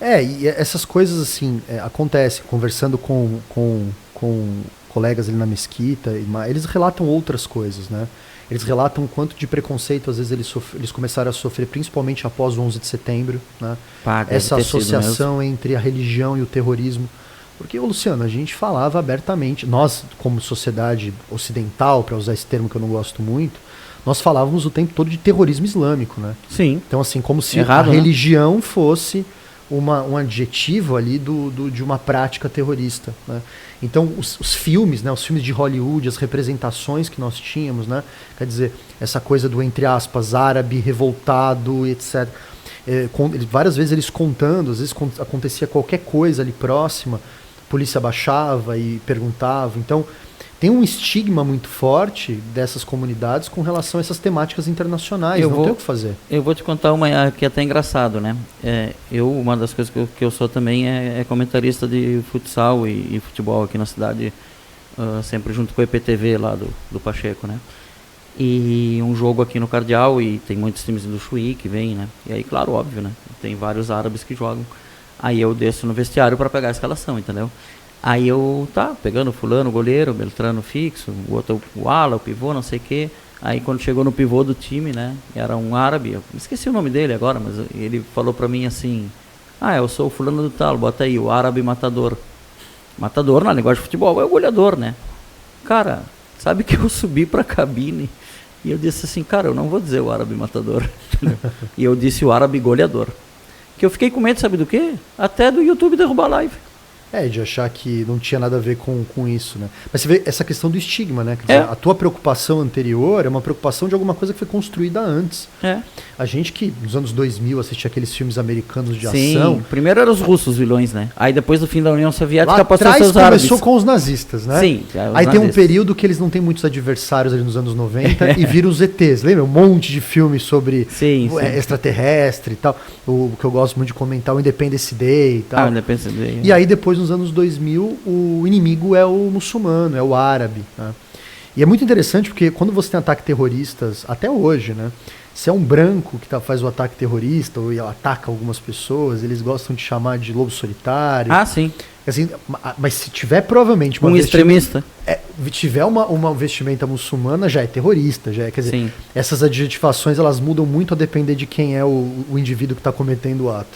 E essas coisas assim acontecem, conversando com colegas ali na mesquita, eles relatam outras coisas, né? Eles relatam o quanto de preconceito às vezes eles começaram a sofrer, principalmente após o 11 de setembro, né? Essa associação entre a religião e o terrorismo. Porque, Luciano, a gente falava abertamente, nós como sociedade ocidental, para usar esse termo que eu não gosto muito, nós falávamos o tempo todo de terrorismo islâmico, né? Sim. Então, assim, como se Errado, a religião fosse um adjetivo ali de uma prática terrorista, né? Então, os filmes, né, os filmes de Hollywood, as representações que nós tínhamos, né, quer dizer, essa coisa do, entre aspas, árabe revoltado, etc. Várias vezes eles contando, às vezes acontecia qualquer coisa ali próxima, a polícia baixava e perguntava. Então, tem um estigma muito forte dessas comunidades com relação a essas temáticas internacionais, não tem o que fazer. Eu vou te contar uma que é até engraçado, né? Uma das coisas que eu sou também é comentarista de futsal e futebol aqui na cidade, sempre junto com o EPTV lá do Pacheco, né? E um jogo aqui no Cardeal, e tem muitos times do Chuí que vem, né? E aí, claro, óbvio, né? Tem vários árabes que jogam. Aí eu desço no vestiário para pegar a escalação, entendeu? Aí eu, pegando fulano, goleiro, Beltrano fixo, o outro o ala, o pivô, não sei o quê. Aí quando chegou no pivô do time, né, era um árabe, eu esqueci o nome dele agora, mas ele falou pra mim assim, eu sou o fulano do tal, bota aí, o árabe matador. Matador na linguagem de futebol é o goleador, né? Cara, sabe que eu subi pra cabine e eu disse assim, cara, eu não vou dizer o árabe matador. E eu disse o árabe goleador. Que eu fiquei com medo, sabe do quê? Até do YouTube derrubar a live. De achar que não tinha nada a ver com isso, né? Mas você vê essa questão do estigma, né? Quer dizer, a tua preocupação anterior é uma preocupação de alguma coisa que foi construída antes. A gente que, nos anos 2000, assistia aqueles filmes americanos de ação... Sim, primeiro eram os russos vilões, né? Aí depois do fim da União Soviética lá passou a ser os árabes. Começou árabes. com os nazistas, né? Sim. Aí tem um período que eles não têm muitos adversários ali nos anos 90 e viram os ETs. Lembra? Um monte de filmes sobre extraterrestre e tal. O que eu gosto muito de comentar, o Independence Day e tal. Independence Day. E aí depois, nos anos 2000, o inimigo é o muçulmano, é o árabe, né? E é muito interessante porque quando você tem ataques terroristas, até hoje, né? Se é um branco que faz o ataque terrorista ou ataca algumas pessoas, eles gostam de chamar de lobo solitário. Sim. Assim, mas se tiver provavelmente um extremista, tiver uma vestimenta muçulmana, já é terrorista, já é, quer dizer, sim. Essas adjetivações elas mudam muito a depender de quem é o indivíduo que está cometendo o ato.